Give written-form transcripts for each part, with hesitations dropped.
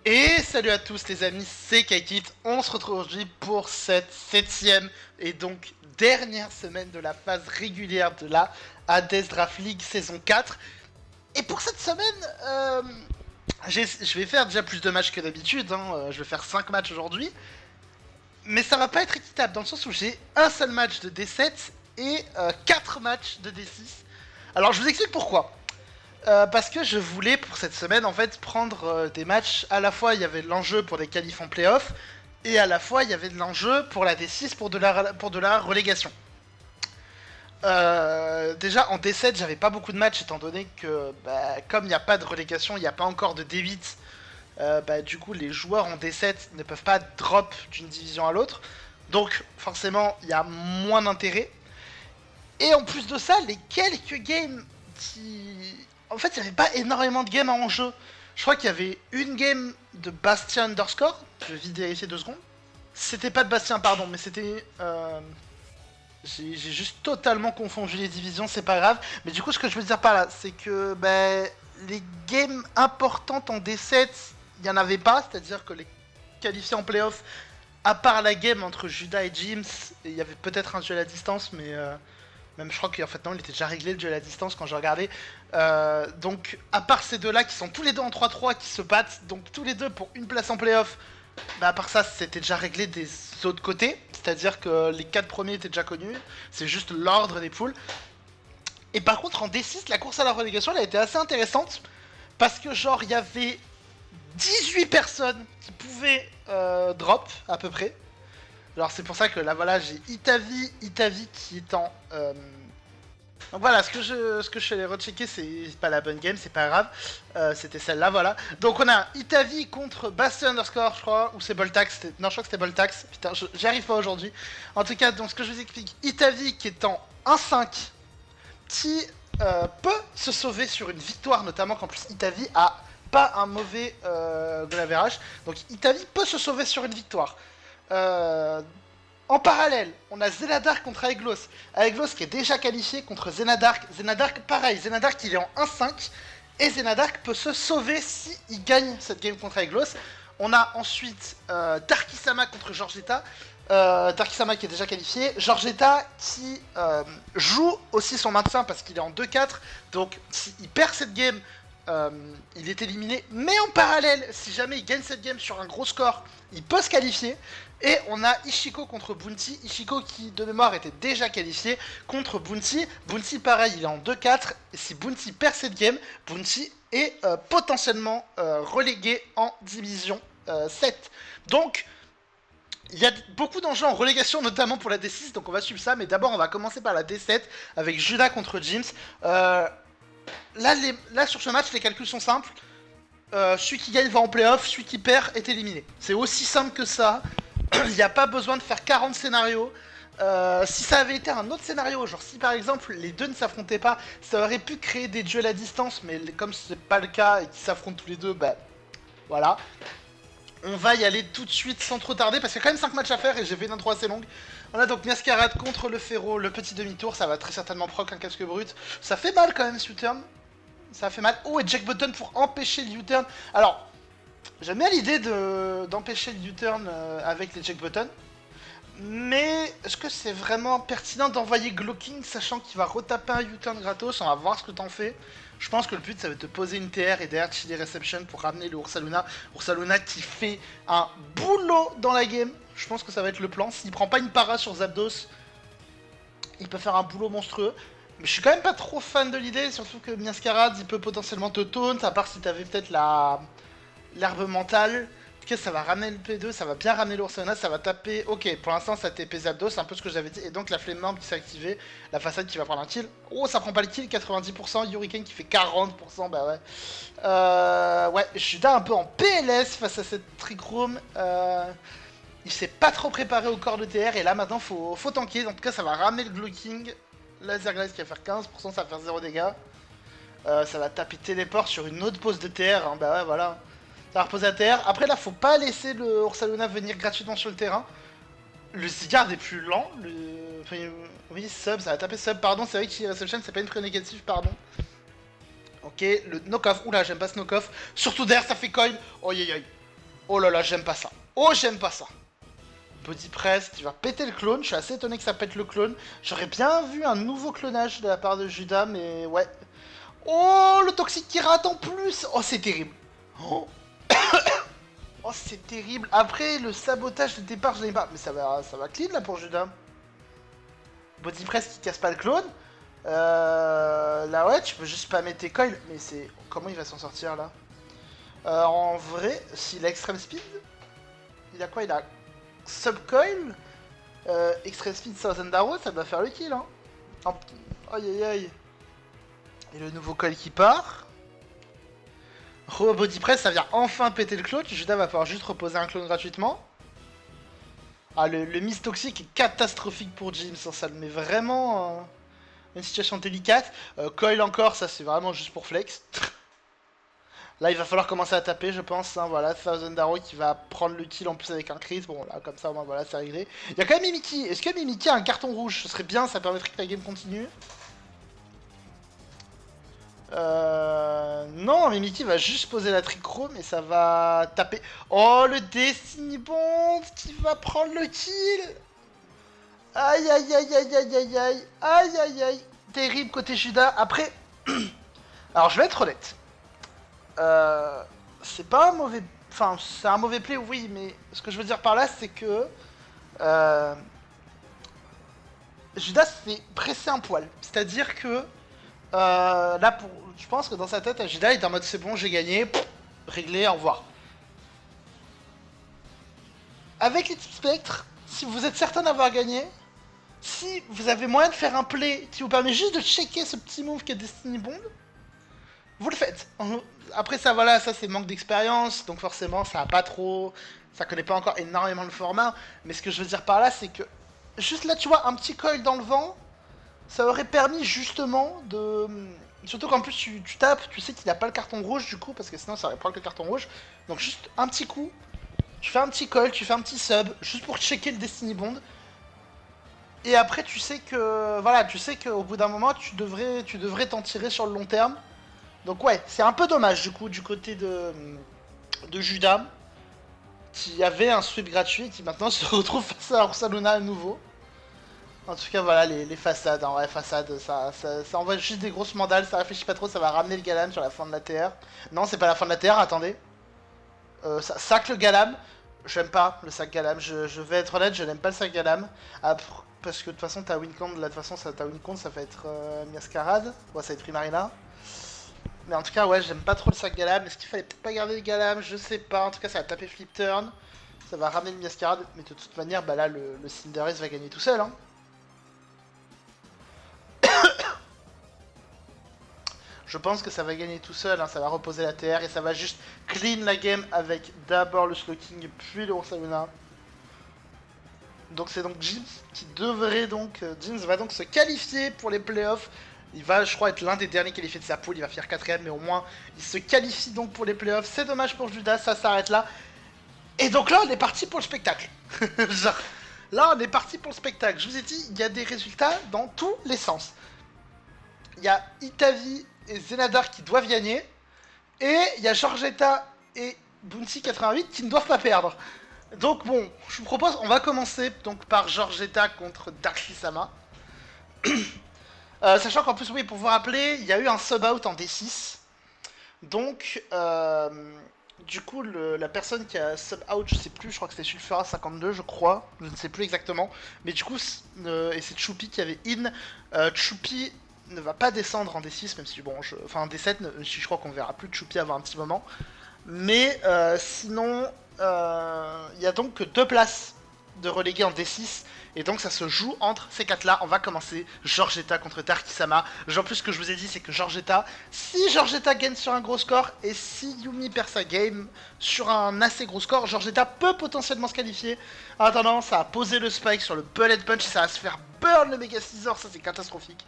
Et salut à tous les amis, c'est Kaikit. On se retrouve aujourd'hui pour cette 7ème et donc dernière semaine de la phase régulière de la Hades Draft League saison 4. Et pour cette semaine, je vais faire déjà plus de matchs que d'habitude, je vais faire 5 matchs aujourd'hui. Mais ça va pas être équitable dans le sens où j'ai un seul match de D7 et 4 matchs de D6. Alors je vous explique pourquoi. Parce que je voulais pour cette semaine en fait prendre des matchs, à la fois il y avait l'enjeu pour les qualifs en playoff, et à la fois il y avait de l'enjeu pour la D6 pour de la relégation. Déjà en D7 j'avais pas beaucoup de matchs étant donné que comme il n'y a pas de relégation, il n'y a pas encore de D8, du coup les joueurs en D7 ne peuvent pas drop d'une division à l'autre, donc forcément il y a moins d'intérêt. Et en plus de ça, les quelques games qui... En fait, il n'y avait pas énormément de games en jeu. Je crois qu'il y avait une game de Bastien underscore. Je vais vite vérifier 2 secondes. C'était pas de Bastien, pardon, mais c'était... J'ai juste totalement confondu les divisions, c'est pas grave. Mais du coup, ce que je veux dire par là, c'est que les games importantes en D7, il n'y en avait pas. C'est-à-dire que les qualifiés en playoff, à part la game entre Judas et James, il y avait peut-être un duel à distance, mais... Même je crois qu'en fait non, il était déjà réglé le duel à distance quand j'ai regardé. Donc à part ces deux-là qui sont tous les deux en 3-3 qui se battent, donc tous les deux pour une place en playoff, à part ça c'était déjà réglé des autres côtés. C'est-à-dire que les 4 premiers étaient déjà connus, c'est juste l'ordre des poules. Et par contre en D6, la course à la relégation elle a été assez intéressante. Parce que genre il y avait 18 personnes qui pouvaient drop à peu près. Alors c'est pour ça que là voilà j'ai Itavi qui est en... Donc voilà, ce que je suis allé rechecker c'est pas la bonne game, c'est pas grave, c'était celle-là, voilà. Donc on a Itavi contre Bastien underscore je crois, ou c'est Boltax, non je crois que c'était Boltax, putain j'y arrive pas aujourd'hui. En tout cas, donc ce que je vous explique, Itavi qui est en 1-5, qui peut se sauver sur une victoire, notamment qu'en plus Itavi a pas un mauvais goal average, donc Itavi peut se sauver sur une victoire. En parallèle, on a Zenadark contre Aeglos. Aeglos qui est déjà qualifié contre Zenadark. Zenadark, pareil, Zenadark il est en 1-5. Et Zenadark peut se sauver s'il gagne cette game contre Aeglos. On a ensuite Darkisama contre Georgetta. Darkisama qui est déjà qualifié. Georgetta qui joue aussi son maintien parce qu'il est en 2-4. Donc s'il perd cette game, il est éliminé. Mais en parallèle, si jamais il gagne cette game sur un gros score, il peut se qualifier. Et on a Ishiko contre Bounty. Ishiko qui de mémoire était déjà qualifié contre Bounty. Bounty pareil, il est en 2-4. Et si Bounty perd cette game, Bounty est potentiellement relégué en division 7. Donc il y a beaucoup d'enjeux en relégation, notamment pour la D6, donc on va suivre ça. Mais d'abord on va commencer par la D7 avec Judas contre James. Là sur ce match les calculs sont simples. Celui qui gagne va en playoff, celui qui perd est éliminé. C'est aussi simple que ça. Il n'y a pas besoin de faire 40 scénarios. Si ça avait été un autre scénario, genre si par exemple les deux ne s'affrontaient pas, ça aurait pu créer des duels à distance, mais comme c'est pas le cas et qu'ils s'affrontent tous les deux, voilà. On va y aller tout de suite sans trop tarder parce qu'il y a quand même 5 matchs à faire et j'ai fait une intro assez longue. On a donc Miascarade contre le Ferro, le petit demi-tour, ça va très certainement proc un casque brut. Ça fait mal quand même ce U-turn. Ça fait mal. Oh, et Jack Button pour empêcher le U-turn. Alors, j'aime bien l'idée d'empêcher le U-turn avec les Jack Button. Mais est-ce que c'est vraiment pertinent d'envoyer Glocking sachant qu'il va retaper un U-turn gratos? On va voir ce que t'en fais. Je pense que le but ça va être de poser une TR et derrière Chili Reception pour ramener le Ursaluna. Ursaluna qui fait un boulot dans la game. Je pense que ça va être le plan. S'il prend pas une para sur Zapdos, il peut faire un boulot monstrueux. Mais je suis quand même pas trop fan de l'idée, surtout que Miascarade il peut potentiellement te taunt, à part si t'avais peut-être l'herbe mentale. En tout cas, ça va ramener le P2, ça va bien ramener l'Ursana, ça va taper... Ok, pour l'instant, ça TP Zapdos, c'est un peu ce que j'avais dit. Et donc, la flemme norme qui s'est activée, la façade qui va prendre un kill. Oh, ça prend pas le kill, 90%, Hurricane qui fait 40%, bah ouais. Ouais, Judas un peu en PLS face à cette Trick Room. Il s'est pas trop préparé au corps de TR, et là, maintenant, faut tanker. En tout cas, ça va ramener le Glocking. Laser Glace qui va faire 15%, ça va faire 0 dégâts. Ça va taper téléport sur une autre pose de TR, hein, bah ouais, voilà. Ça va reposer à terre. Après là, faut pas laisser le Ursaluna venir gratuitement sur le terrain. Le Zygarde est plus lent. Enfin, oui, sub, ça va taper sub. Pardon, c'est vrai que Reception, c'est pas une pré négative, pardon. Ok, le knock-off. Oula, j'aime pas ce knock-off. Surtout derrière, ça fait coin. Oh, aïe aïe. Oh là là, j'aime pas ça. Oh, j'aime pas ça. Body press qui va péter le clone. Je suis assez étonné que ça pète le clone. J'aurais bien vu un nouveau clonage de la part de Judas, mais ouais. Oh, le toxique qui rate en plus. Oh, c'est terrible. Oh, oh c'est terrible. Après, le sabotage de départ, je n'ai pas. Mais ça va clean là pour Judas. Body press qui casse pas le clone. Là, ouais, tu peux juste pas mettre tes coils. Mais c'est. Comment il va s'en sortir là? En vrai, s'il a extreme speed, il a quoi? Il a subcoil, extreme speed 1000 arrows, ça doit faire le kill. Hein. Aïe aïe aïe. Et le nouveau coil qui part. Body press, ça vient enfin péter le clone. Judas va pouvoir juste reposer un clone gratuitement. Ah, le miss toxique est catastrophique pour James. Hein, ça le met vraiment une situation délicate. Coil encore, ça c'est vraiment juste pour flex. Là, il va falloir commencer à taper, je pense. Hein, voilà, 1000 Arrow qui va prendre le kill en plus avec un crit. Bon, là, comme ça, au moins, voilà, c'est réglé. Il y a quand même Mimiki. Est-ce que Mimiki a un carton rouge? Ce serait bien, ça permettrait que la game continue. Non, Mimiki va juste poser la tricro, mais ça va taper. Oh, le Destiny Bond qui va prendre le kill. Aïe, aïe, aïe, aïe, aïe, aïe, aïe. Aïe, aïe, aïe. Terrible côté Judas. Après, alors, je vais être honnête. C'est pas un mauvais... Enfin, c'est un mauvais play, oui, mais ce que je veux dire par là, c'est que... Judas s'est pressé un poil. C'est-à-dire que... là, je pense que dans sa tête, Judas est en mode c'est bon, j'ai gagné, réglé, au revoir. Avec les types spectres, si vous êtes certain d'avoir gagné, si vous avez moyen de faire un play qui vous permet juste de checker ce petit move qu'est Destiny Bond, vous le faites. Après ça, voilà, ça c'est manque d'expérience, donc forcément ça a pas trop... Ça connaît pas encore énormément le format, mais ce que je veux dire par là, c'est que... Juste là, tu vois, un petit coil dans le vent, ça aurait permis justement de... Surtout qu'en plus tu tapes, tu sais qu'il a pas le carton rouge du coup, parce que sinon ça aurait pris le carton rouge. Donc juste un petit coup, tu fais un petit coil, tu fais un petit sub, juste pour checker le Destiny Bond. Et après tu sais que... Voilà, tu sais qu'au bout d'un moment, tu devrais t'en tirer sur le long terme. Donc ouais, c'est un peu dommage du coup du côté de Judas, qui avait un sweep gratuit et qui maintenant se retrouve face à Ursaluna à nouveau. En tout cas voilà, les façades, hein, ouais, façades, ça envoie juste des grosses mandales, ça réfléchit pas trop, ça va ramener le Galam sur la fin de la TR. Non, c'est pas la fin de la TR, attendez. Ça sac le Galam, j'aime pas le sac Galam, je vais être honnête, je n'aime pas le sac Galam. Parce que de toute façon, ta Wincon, là, de toute façon, ta Wincon, ça va être Miascarade, ouais, ça va être Primarina. Mais en tout cas, ouais, j'aime pas trop le sac Galam. Est-ce qu'il fallait peut-être pas garder le Galam? Je sais pas. En tout cas, ça va taper flip turn. Ça va ramener le Miascarade. Mais de toute manière, bah là, le Cinderace va gagner tout seul. Hein. Je pense que ça va gagner tout seul. Hein. Ça va reposer la TR et ça va juste clean la game avec d'abord le Slowking puis le Ursaluna. Donc c'est donc Jinx qui devrait donc... Jinx va donc se qualifier pour les playoffs. Il va, je crois, être l'un des derniers qualifiés de sa poule. Il va faire 4ème, mais au moins, il se qualifie donc pour les playoffs. C'est dommage pour Judas, ça s'arrête là. Et donc là, on est parti pour le spectacle. Genre, là, on est parti pour le spectacle. Je vous ai dit, il y a des résultats dans tous les sens. Il y a Itavi et Zenadar qui doivent gagner. Et il y a Georgetta et Bounty88 qui ne doivent pas perdre. Donc bon, je vous propose, on va commencer donc par Georgetta contre Darksama. Sachant qu'en plus, oui, pour vous rappeler, il y a eu un sub-out en D6. Donc, du coup, la personne qui a sub-out, je sais plus, je crois que c'était Sulfura 52, je crois, je ne sais plus exactement. Mais du coup, et c'est Choupi qui avait in. Choupi ne va pas descendre en D6, même si, bon, enfin en D7, je crois qu'on verra plus de Choupi avant un petit moment. Mais sinon, il y a donc 2 places de relégués en D6. Et donc ça se joue entre ces 4 là. On va commencer Georgetta contre Darksama. En plus, ce que je vous ai dit, c'est que Georgetta, si Georgetta gagne sur un gros score et si Yumi perd sa game sur un assez gros score, Georgetta peut potentiellement se qualifier. En attendant, ça a posé le spike sur le bullet punch et ça va se faire burn le Mega Scizor. Ça, c'est catastrophique.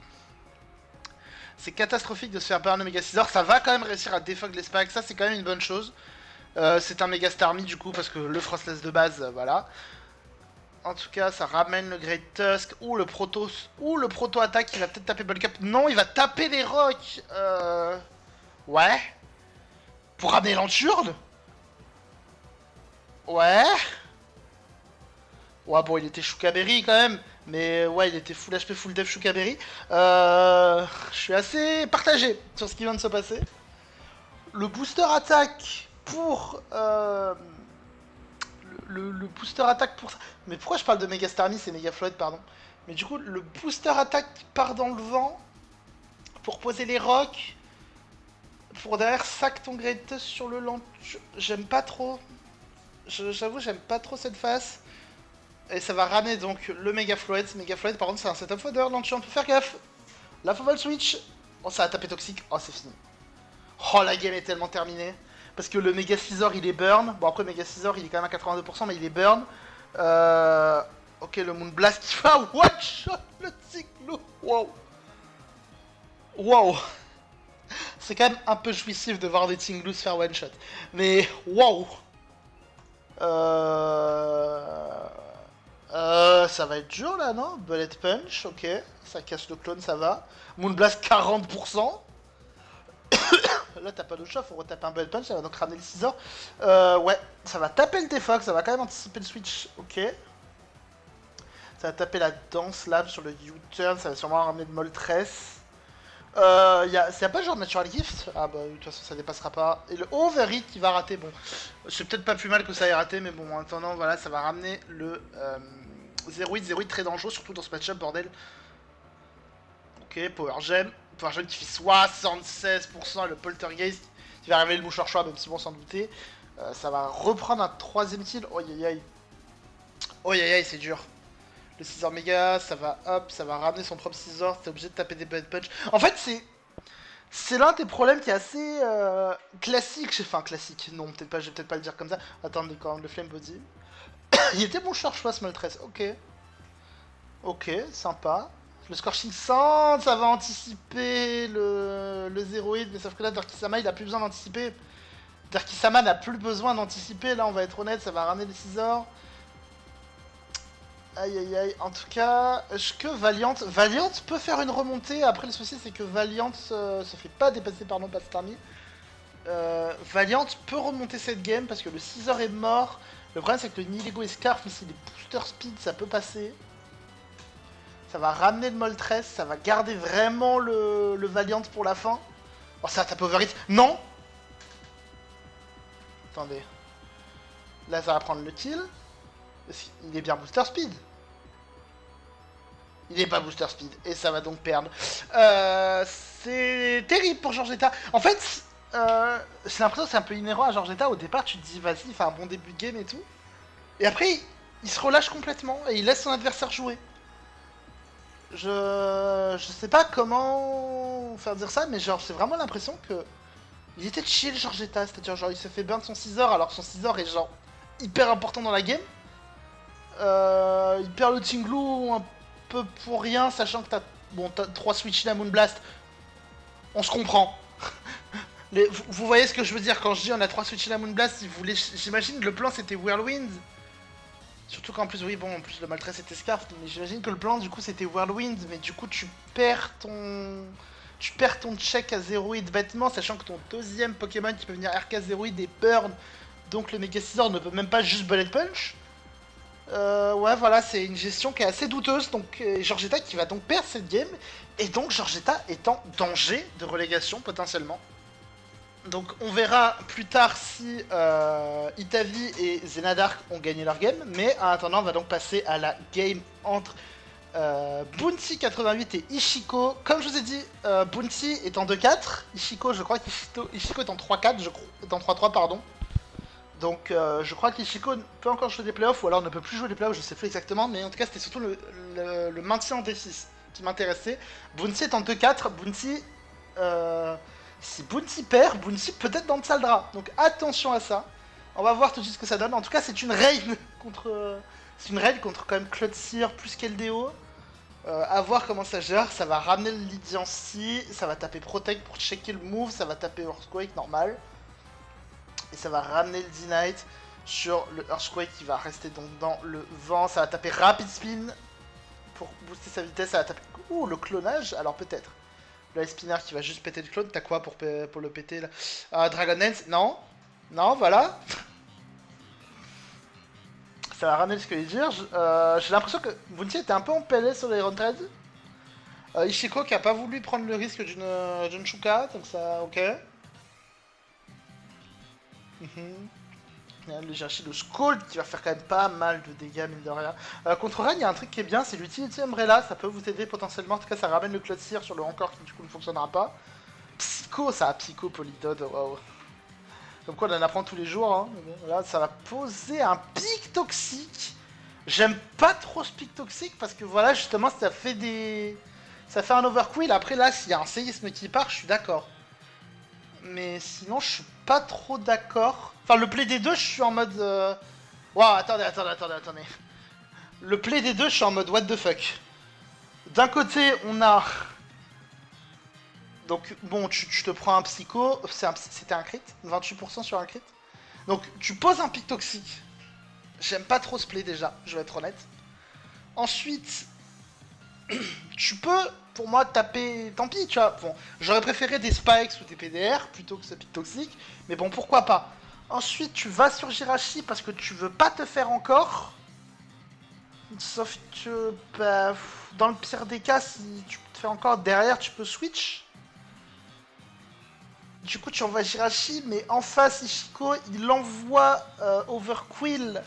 C'est catastrophique de se faire burn le Mega Scizor. Ça va quand même réussir à défog les spikes. Ça, c'est quand même une bonne chose. C'est un Mega Starmie du coup, parce que le Frostless de base, voilà. En tout cas, ça ramène le Great Tusk ou le Proto attaque. Il va peut-être taper Bulk Up. Non, il va taper les rocs. Ouais. Pour ramener l'Enturne. Ouais. Ouais, bon, il était Shukaberry quand même. Mais ouais, il était full HP, full def Shukaberry. Je suis assez partagé sur ce qui vient de se passer. Le booster attaque pour... le booster attaque pour ça. Mais pourquoi je parle de Mega Starmie, c'est Mega Flood, pardon. Mais du coup, le booster attaque part dans le vent pour poser les rocs. Pour derrière sac ton Greatest sur le lance. J'aime pas trop. J'avoue, j'aime pas trop cette phase. Et ça va ramener donc le Mega Flood. Mega Flood, par contre, c'est un setup fodder. Lanture, on peut faire gaffe. La Fobble Switch. Oh, ça a tapé toxique. Oh, c'est fini. Oh, la game est tellement terminée. Parce que le Mega Scizor il est burn. Bon, après, Mega Scizor il est quand même à 82%, mais il est burn. Ok, le Moon Blast qui va one shot le Cyclo. Wow. Wow. C'est quand même un peu jouissif de voir des Tinglus faire one shot. Mais wow. Ça va être dur là, non? Bullet Punch, ok. Ça casse le clone, ça va. Moonblast 40%. Là, t'as pas de choix, faut retaper un Bullet Punch, ça va donc ramener le Scizor. Ouais, ça va taper le T-Fox, ça va quand même anticiper le switch, ok. Ça va taper la Danse Lab sur le U-Turn, ça va sûrement ramener le Moltres. Y'a pas genre Natural Gift? Ah bah, de toute façon, ça dépassera pas. Et le Overhit qui va rater, bon. C'est peut-être pas plus mal que ça ait raté, mais bon, en attendant, voilà, ça va ramener le 0-8, 0-8 très dangereux, surtout dans ce match-up, bordel. Ok, Power Gem. Power Gem qui fait 76%, le Poltergeist qui va révéler le mouchoir choix, même si bon, sans douter. Ça va reprendre un troisième kill. Oh aïe aïe. Oh aïe aïe, c'est dur. Le Scizor méga, ça va hop, ça va ramener son propre Scizor, t'es obligé de taper des Bullet Punch. En fait, c'est l'un des problèmes qui est assez classique. Enfin, classique, non, peut-être pas, je vais peut-être pas le dire comme ça. Attendez, quand même, le Flame Body. Il était bon choix, Smoltress, ok. Ok, sympa. Le Scorching Sand, ça va anticiper le 0-8, mais sauf que là, Darkisama, il a plus besoin d'anticiper. Darkisama n'a plus besoin d'anticiper, là, on va être honnête, ça va ramener les Scizor. Aïe aïe aïe, en tout cas, que Valiant peut faire une remontée. Après, le souci, c'est que Valiant se fait pas dépasser par non pas Starmie. Valiant peut remonter cette game parce que le Scizor est mort. Le problème, c'est que le Nihilego et Scarf, mais c'est des booster speed, ça peut passer. Ça va ramener le Moltres, ça va garder vraiment le Valiant pour la fin. Oh, ça tape Overhit. Non. Attendez. Là, ça va prendre le kill. Il est bien booster speed. Il est pas booster speed. Et ça va donc perdre. C'est terrible pour Georgetta. En fait, j'ai l'impression que c'est un peu inhérent à Georgetta. Au départ, tu te dis, vas-y, il fait un bon début de game et tout. Et après, il se relâche complètement et il laisse son adversaire jouer. Je sais pas comment faire dire ça, mais genre, c'est vraiment l'impression que il était chill, Georgetta. C'est-à-dire, genre, il se fait burn son Scizor alors que son Scizor est genre hyper important dans la game. Il perd le Tinglu un peu pour rien, sachant que t'as 3 switch à Moonblast. On se comprend. Vous voyez ce que je veux dire quand je dis on a 3 switch à Moonblast. J'imagine que le plan c'était Whirlwind. Surtout qu'en plus, oui, bon, en plus le Moltres c'était Scarf, mais j'imagine que le plan du coup c'était Whirlwind, mais du coup tu perds ton. Tu perds ton check à 0-8 bêtement, sachant que ton deuxième Pokémon qui peut venir RK 0-8 est Burn, donc le Mega Scizor ne peut même pas juste Bullet Punch. Ouais, voilà, c'est une gestion qui est assez douteuse. Donc, Georgetta qui va donc perdre cette game. Et donc, Georgetta est en danger de relégation potentiellement. Donc, on verra plus tard si Itavi et Zenadark ont gagné leur game. Mais en attendant, on va donc passer à la game entre Bounty88 et Ishiko. Comme je vous ai dit, Bounty est en 2-4. Ishiko, je crois qu'Ishiko est en 3-4, est en 3-3, pardon. Donc je crois qu'Ishiko peut encore jouer des playoffs, ou alors ne peut plus jouer des playoffs, je sais plus exactement, mais en tout cas c'était surtout le maintien en D6 qui m'intéressait. Bounty est en 2-4, Bounty, si Bounty perd, Bounty peut être dans le sale drap, donc attention à ça. On va voir tout de suite ce que ça donne, en tout cas c'est une raid contre... c'est une raid contre quand même Claude Cyr plus qu'Eldeo. À voir comment ça gère, ça va ramener le Lydiancy, ça va taper Protect pour checker le move, ça va taper Earthquake normal. Et ça va ramener le D-Knight sur le Earthquake qui va rester donc dans le vent. Ça va taper Rapid Spin pour booster sa vitesse. Ça va taper... Ouh, le clonage. Alors peut-être. Le Ice Spinner qui va juste péter le clone. T'as quoi pour le péter là? Dragon Dance? Non. Non, voilà. Ça va ramener ce que je veux dire. J'ai l'impression que Bounty était un peu en PLS sur l'Iron Trade. Ishiko qui a pas voulu prendre le risque d'une Shuka, donc ça, ok. Le chercher le Scold qui va faire quand même pas mal de dégâts, mine de rien. Contre Ren, il y a un truc qui est bien, c'est l'utility Umbrella, ça peut vous aider potentiellement. En tout cas, ça ramène le Cloud Seer sur le encore qui du coup ne fonctionnera pas. Psycho, ça a Psycho Polydod, waouh. Comme quoi on en apprend tous les jours, hein. Bon, là, ça va poser un pic toxique. J'aime pas trop ce pic toxique parce que voilà, justement, ça fait des. Ça fait un overquill. Après, là, s'il y a un séisme qui part, je suis d'accord. Mais sinon, je suis pas trop d'accord. Enfin, le play des deux, je suis en mode. Waouh, attendez. Le play des deux, je suis en mode what the fuck. D'un côté, on a. Donc, bon, tu te prends un psycho. C'était un crit, 28% sur un crit. Donc, tu poses un pic toxique. J'aime pas trop ce play déjà, je vais être honnête. Ensuite, tu peux, pour moi, taper... Tant pis, tu vois. Bon, j'aurais préféré des spikes ou des PDR plutôt que ce pic toxique. Mais bon, pourquoi pas. Ensuite, tu vas sur Jirachi parce que tu veux pas te faire encore. Sauf que, bah, dans le pire des cas, si tu te fais encore derrière, tu peux switch. Du coup, tu envoies Jirachi, mais en face, Ishiko, il envoie Overquill,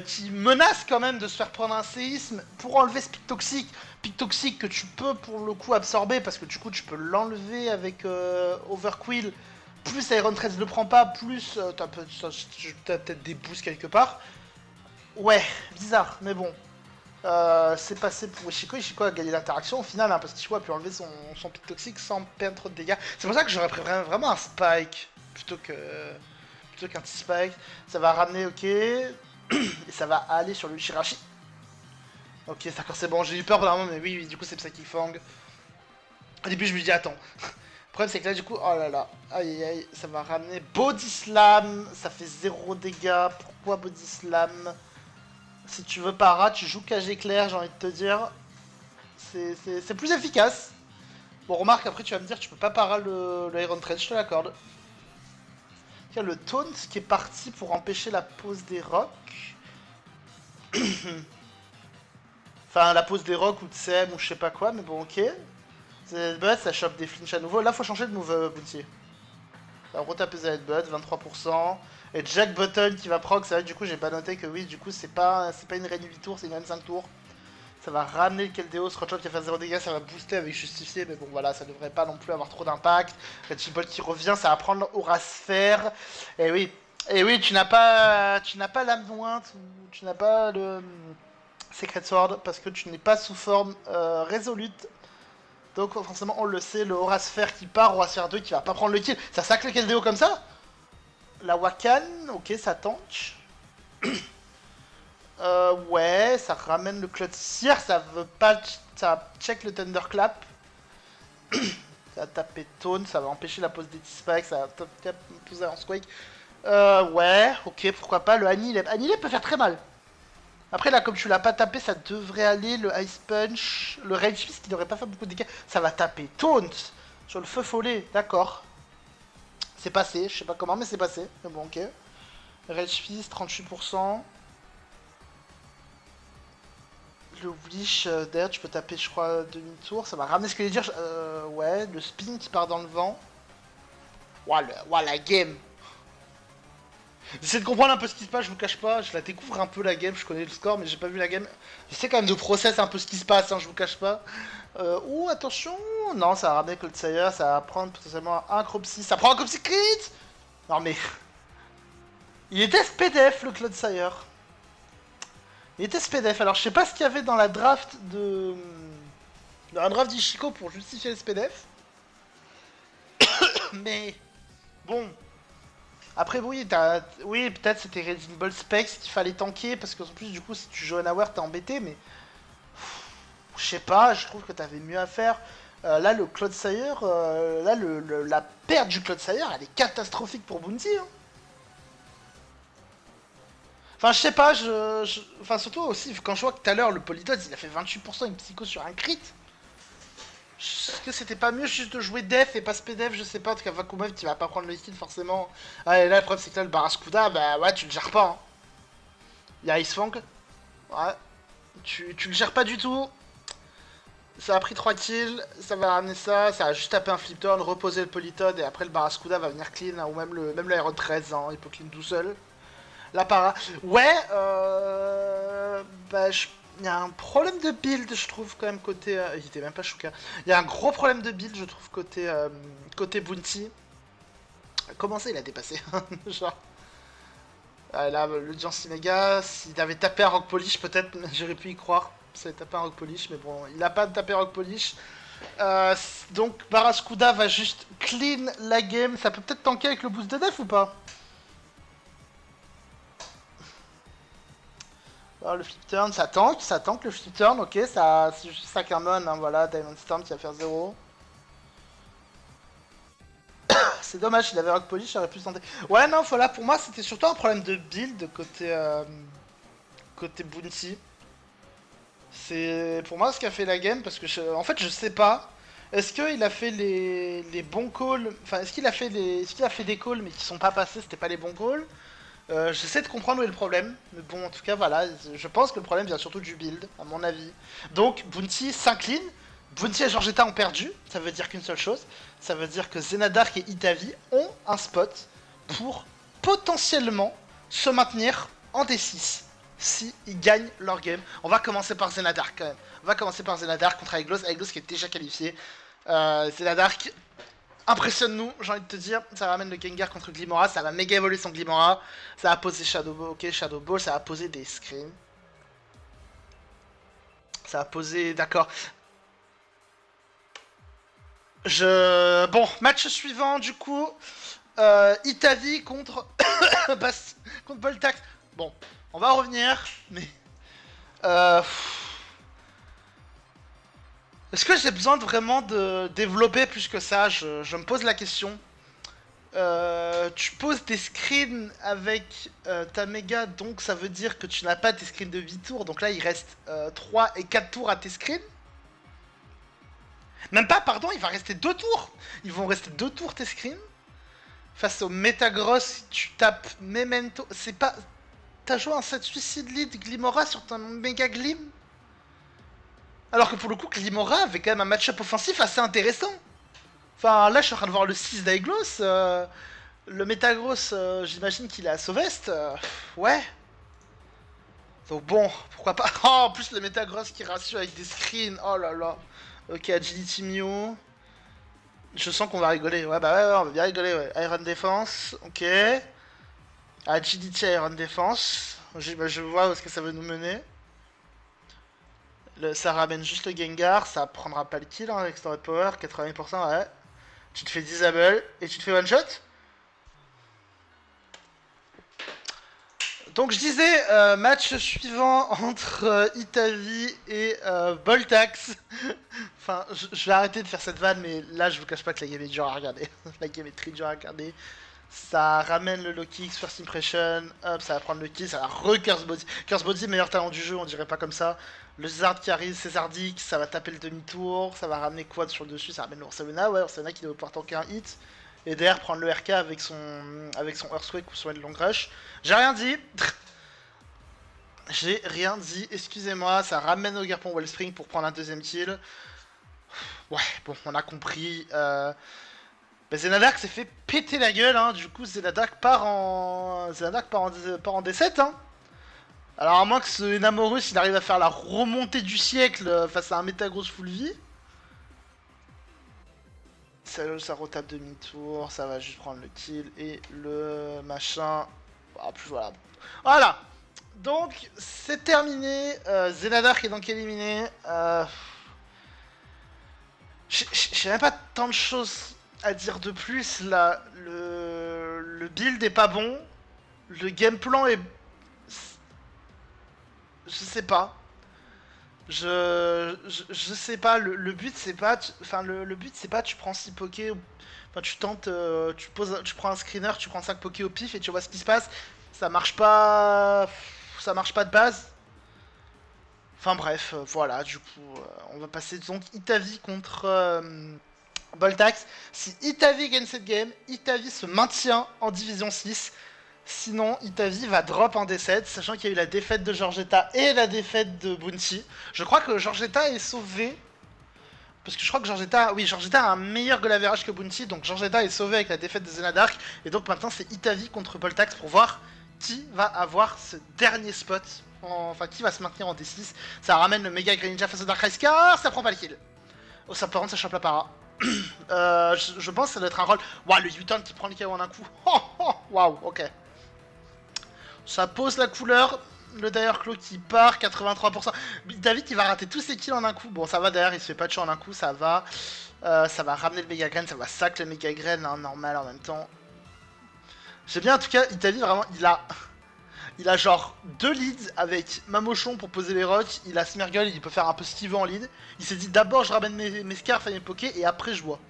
qui menace quand même de se faire prendre un séisme pour enlever ce pic toxique. Pic toxique que tu peux pour le coup absorber, parce que du coup, tu peux l'enlever avec Overquill. Plus Iron Threads le prend pas, plus t'as peut-être des boosts quelque part. Ouais, bizarre, mais bon. C'est passé pour Ishiko. Ishiko a gagné l'interaction au final, hein, parce qu'Ishiko a pu enlever son pic toxique sans perdre trop de dégâts. C'est pour ça que j'aurais préféré vraiment un spike plutôt qu'un petit spike. Ça va ramener, ok, et ça va aller sur le Jirachi. Ok, d'accord, c'est bon. J'ai eu peur pendant un moment, mais oui, du coup c'est Psychic Fang. Au début, je me dis attends. Le problème c'est que là, du coup, oh là là, aïe, ça va ramener Body Slam. Ça fait 0 dégâts. Pourquoi Body Slam? Si tu veux para, tu joues cage éclair, j'ai envie de te dire. C'est plus efficace. Bon, remarque, après tu vas me dire, tu peux pas para le Iron Thread, je te l'accorde. Il y a le taunt qui est parti pour empêcher la pose des rocs. Enfin, la pose des rocs ou de SEM ou je sais pas quoi, mais bon, ok. Headbutt, ça chope des flinches à nouveau. Là, faut changer de move, Bounty. Ça va retaper The Headbutt, 23%. Et Jack Button qui va proc, c'est vrai que du coup j'ai pas noté que oui, du coup c'est pas une reine 8 tours, c'est une reine 5 tours. Ça va ramener le Keldeo, Scrotchop qui va faire 0 dégâts, ça va booster avec justifié, mais bon voilà, ça devrait pas non plus avoir trop d'impact. Red Bolt qui revient, ça va prendre Aura Sphère. Et oui, tu n'as pas l'âme nointe, ou tu n'as pas le Secret Sword, parce que tu n'es pas sous forme résolute. Donc forcément on le sait, le Aura Sphère qui part, Aura Sphère 2 qui va pas prendre le kill. Ça sac le Keldeo comme ça. La Wakan, ok, ça tank. Ouais, ça ramène le Cloud Seer, ça veut pas... Ça check le Thunderclap. Ça va taper Taunt, ça va empêcher la pose des T-Spikes, ça va poser en Squake. Ouais, ok, pourquoi pas. Le Annihilate. Annihilate peut faire très mal. Après, là, comme tu l'as pas tapé, ça devrait aller. Le Ice Punch, le Rage Fist qui devrait pas faire beaucoup de dégâts. Ça va taper Taunt sur le feu follet, d'accord. C'est passé, je sais pas comment, mais c'est passé. Mais bon, ok. Rage Fist, 38%. Le Wish, d'ailleurs, tu peux taper, je crois, demi-tour. Ça va ramener ce que je dire. Ouais, le spin qui part dans le vent. Ouah, la game. J'essaie de comprendre un peu ce qui se passe, je vous cache pas. Je la découvre un peu la game, je connais le score, mais j'ai pas vu la game. J'essaie quand même de process un peu ce qui se passe, hein, je vous cache pas. Ouh, attention. Non, ça va ramener Cold Sire, ça va prendre potentiellement un Cropsy. Ça prend un Cropsy crit. Non mais... Il était SPDF, le Cloud Sire. Il était SPDF. Alors, je sais pas ce qu'il y avait dans la draft de... Dans la draft d'Ishiko pour justifier le SPDF. Mais... Bon... Après, oui, oui peut-être c'était Raging Ball Specs qu'il fallait tanker, parce qu'en plus, du coup, si tu joues Unaware, t'es embêté, mais... Je sais pas, je trouve que t'avais mieux à faire. Là, le Cloud Sire, là, la perte du Cloud Sire, elle est catastrophique pour Bounty, hein. Enfin, je sais pas, enfin, surtout aussi, quand je vois que tout à l'heure, le Polydot, il a fait 28% une psycho sur un crit. Est-ce que c'était pas mieux juste de jouer Def et pas SPDF? Je sais pas, en tout cas, Vakuumov, tu vas pas prendre le kill forcément. Ah, et là, le problème, c'est que là, le Barraskouda, bah ouais, tu le gères pas, hein. Il y a Ice Fang. Ouais. Tu le gères pas du tout. Ça a pris 3 kills, ça va ramener ça, ça a juste tapé un flip turn, reposer le Polytode et après le Barraskouda va venir clean, hein, ou même l'Aéro 13, hein, il peut clean tout seul. La para. Ouais, bah, il y a un problème de build, je trouve, quand même, côté. Il était même pas Shuka. Il y a un gros problème de build, je trouve, côté Bounty. Comment ça, il a dépassé? Genre. Là, le Jancy Mega, s'il avait tapé un Rock Polish, peut-être j'aurais pu y croire. Ça avait tapé un Rock Polish, mais bon, il a pas tapé Rock Polish. Donc, Barraskouda va juste clean la game. Ça peut peut-être tanker avec le boost de def ou pas? Alors, le flip turn, ça tank le flip turn, ok, ça, c'est juste ça qu'un mon, hein, voilà, Diamond Storm qui va faire 0. C'est dommage, s'il avait Rock Polish, j'aurais pu se tenter. Ouais, non, voilà, pour moi, c'était surtout un problème de build côté Bounty. C'est pour moi ce qui a fait la game, parce que, en fait, je sais pas. Est-ce qu'il a fait les bons calls, enfin, est-ce qu'il a fait des calls, mais qui sont pas passés, c'était pas les bons calls? J'essaie de comprendre où est le problème, mais bon, en tout cas, voilà, je pense que le problème vient surtout du build, à mon avis. Donc, Bounty s'incline, Bounty et Georgetta ont perdu, ça veut dire qu'une seule chose, ça veut dire que Xenadark et Itavi ont un spot pour potentiellement se maintenir en D6 si ils gagnent leur game. On va commencer par Xenadark quand même. On va commencer par Xenadark contre Aeglos qui est déjà qualifié. Xenadark, impressionne-nous, j'ai envie de te dire. Ça ramène le Gengar contre Glimora, ça va méga évoluer son Glimora. Ça va poser Shadow Ball, ok, Shadow Ball, ça va poser des screens. Ça va poser, d'accord. Bon, match suivant du coup. Itavi contre contre Boltax. Bon, on va revenir, mais est-ce que j'ai besoin de vraiment de développer plus que ça? Je me pose la question. Tu poses des screens avec ta méga, donc ça veut dire que tu n'as pas tes screens de 8 tours. Donc là, il reste 3 et 4 tours à tes screens. Même pas, pardon, il va rester 2 tours. Ils vont rester 2 tours tes screens. Face au Metagross, tu tapes Memento. C'est pas. T'as joué un set Suicide Lead Glimora sur ton méga Glim? Alors que pour le coup, Glimora avait quand même un match-up offensif assez intéressant. Enfin, là, je suis en train de voir le 6 d'Aeglos. Le Metagross, j'imagine qu'il est à Sauvest. Ouais. Donc bon, pourquoi pas. Oh, en plus, le Metagross qui rassure avec des screens. Oh là là. Ok, Agility Mew. Je sens qu'on va rigoler. Ouais, bah ouais, on va bien rigoler. Ouais. Iron Defense, ok. Agility Iron Defense. Je vois où est-ce que ça veut nous mener. Ça ramène juste le Gengar, ça prendra pas le kill hein, avec Story Power, 80%, ouais. Tu te fais disable et tu te fais one shot. Donc je disais, match suivant entre Itavi et Boltax. Enfin, je vais arrêter de faire cette vanne, mais là je vous cache pas que la game est dure à regarder. La game est très dure à regarder. Ça ramène le low kick, first impression, hop, ça va prendre le kill, ça va re-curse body. Curse body, meilleur talent du jeu, on dirait pas comme ça. Le Zard qui arrive, Césardic, ça va taper le demi-tour, ça va ramener quad sur le dessus, ça ramène l'Ursaluna, ouais, Ursaluna qui doit pouvoir tanker un hit. Et derrière prendre le RK avec son Earthquake ou son Long Rush. J'ai rien dit. J'ai rien dit, excusez-moi, ça ramène au Garpon Wellspring pour prendre un deuxième kill. Ouais, bon, on a compris. Bah, Xenadark s'est fait péter la gueule, hein. Du coup, Xenadark part en D7, hein. Alors, à moins que ce Enamorus il arrive à faire la remontée du siècle face à un Metagross full vie. Ça retape demi-tour, ça va juste prendre le kill et le machin. Ah, plus voilà. Voilà! Donc, c'est terminé. Xenadark est donc éliminé. J'ai même pas tant de choses à dire de plus. Là, le build est pas bon. Le game plan est. Je sais pas. Je sais pas. Le but c'est pas. Enfin, le but c'est pas tu prends 6 pokés. Enfin, tu tentes. Tu prends un screener, tu prends 5 pokés au pif et tu vois ce qui se passe. Ça marche pas. Ça marche pas de base. Enfin bref, voilà, du coup, on va passer donc Itavi contre Boltax. Si Itavi gagne cette game, Itavi se maintient en Division 6. Sinon, Itavi va drop en D7, sachant qu'il y a eu la défaite de Georgetta et la défaite de Bounty. Je crois que Georgetta est sauvé. Parce que je crois que Georgetta, oui, Georgetta a un meilleur goal average que Bounty, donc Georgetta est sauvé avec la défaite de Zenadark, et donc maintenant c'est Itavi contre Boltax pour voir qui va avoir ce dernier spot, enfin qui va se maintenir en D6. Ça ramène le méga Greninja face au Darkrai Scar, ça prend pas le kill. Oh, ça par contre ça chope la para. Je pense que ça doit être un rôle. Waouh, le U-turn qui prend le KO en un coup. Waouh, ok. Ça pose la couleur. Le Dire Claw qui part, 83%. David qui va rater tous ses kills en un coup. Bon, ça va derrière, il se fait pas de show en un coup, ça va. Ça va ramener le Mega Grain, ça va sac le Mega Grain, hein, normal en même temps. J'aime bien en tout cas, Italy vraiment, il a genre 2 leads avec Mamochon pour poser les rocks, il a Smeargle, il peut faire un peu ce qu'il veut en lead. Il s'est dit d'abord je ramène mes scarfs à mes pokés et après je vois.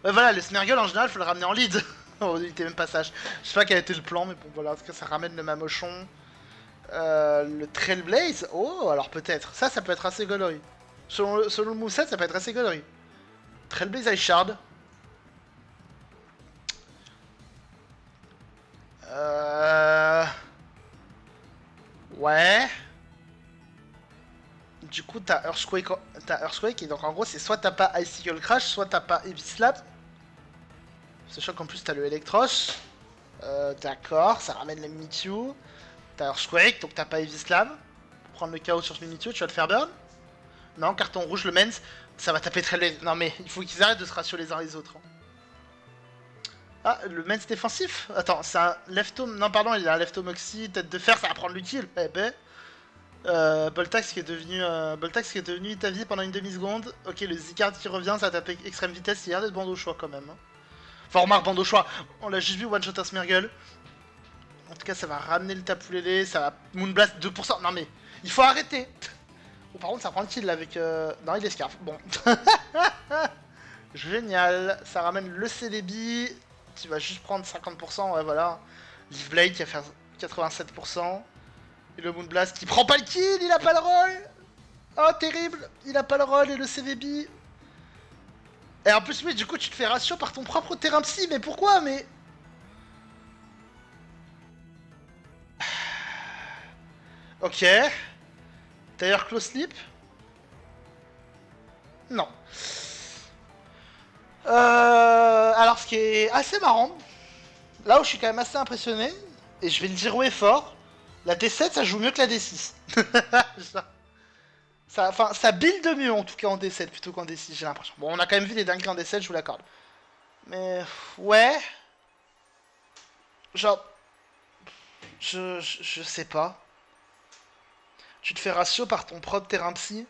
Voilà, le Smeargle en général faut le ramener en lead. Oh, il était même pas sage. Je sais pas quel était le plan, mais bon voilà, en tout cas ça ramène le Mamochon. Le Trailblaze, oh alors peut-être, ça peut être assez gaulerie. Selon le moveset, ça peut être assez gaulerie. Trailblaze Ice Shard. Ouais. Du coup, t'as Earthquake, et donc en gros, c'est soit t'as pas Icicle Crash, soit t'as pas Heavy Slap. Sachant qu'en plus, t'as le Electros. D'accord, ça ramène le Mimikyu. T'as Earthquake, donc t'as pas Heavy Slam. Pour prendre le KO sur ce Mimikyu, tu vas le faire burn. Non, carton rouge, le Mens, ça va taper très les... Non mais, il faut qu'ils arrêtent de se ratio les uns les autres. Hein. Ah, le Mens défensif. Attends, c'est un Lefto... Non, pardon, il a un Lefto Moxie, tête de fer, ça va prendre l'utile. Eh ben... Boltax qui est devenu Itavi pendant une demi-seconde. Ok, le Zicard qui revient, ça va taper extrême vitesse, il y a l'air d'être bande au choix quand même. Hein. Enfin, remarque, bande au choix, on l'a juste vu one-shot à Smeargle. En tout cas, ça va ramener le Tapoulélé, ça va Moonblast 2%. Non mais, il faut arrêter. Oh, par contre, ça prend le kill là avec... Non, il est scarf. Bon. Génial. Ça ramène le Celebi qui va juste prendre 50%. Ouais, voilà. Leaf Blade qui va faire 87%. Et le Moonblast qui prend pas le kill, il a pas le roll. Oh, terrible. Il a pas le roll et le CVB. Et en plus, oui, du coup, tu te fais ratio par ton propre terrain psy. Mais pourquoi? Mais... Ok. D'ailleurs, close sleep. Non. Alors, ce qui est assez marrant, là où je suis quand même assez impressionné, et je vais le dire haut et fort, la D7 ça joue mieux que la D6. ça build mieux en tout cas en D7 plutôt qu'en D6, j'ai l'impression. Bon, on a quand même vu des dingueries en D7, je vous l'accorde. Mais ouais. Genre. Je sais pas. Tu te fais ratio par ton propre terrain psy.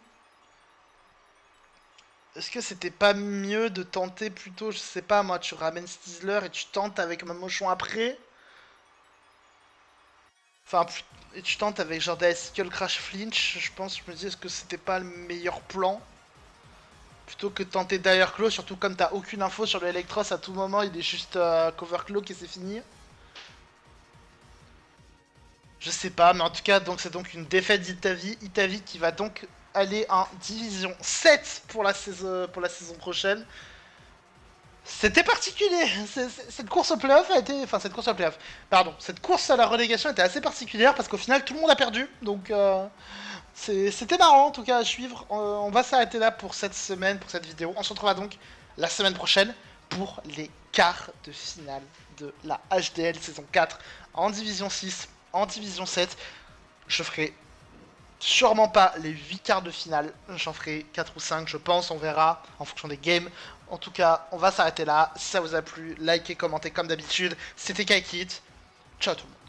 Est-ce que c'était pas mieux de tenter plutôt, je sais pas moi, tu ramènes Stizzler et tu tentes avec Mamochon après? Enfin, et tu tentes avec genre des Skull Crash Flinch, je pense, je me dis, est-ce que c'était pas le meilleur plan? Plutôt que de tenter Dire Claw, surtout comme t'as aucune info sur le Electros à tout moment, il est juste Cover Claw et c'est fini. Je sais pas, mais en tout cas, donc c'est donc une défaite d'Itavi. Itavi qui va donc aller en division 7 pour la saison prochaine. C'était particulier. Cette course au playoff a été... Enfin, cette course au playoff. Pardon. Cette course à la relégation était assez particulière parce qu'au final, tout le monde a perdu. Donc, c'était marrant en tout cas à suivre. On va s'arrêter là pour cette semaine, pour cette vidéo. On se retrouvera donc la semaine prochaine pour les quarts de finale de la HDL saison 4 en division 6, en division 7. Je ferai sûrement pas les 8 quarts de finale, j'en ferai 4 ou 5 je pense, on verra en fonction des games. En tout cas, on va s'arrêter là. Si ça vous a plu, likez, commentez comme d'habitude. C'était Kaikit. Ciao tout le monde.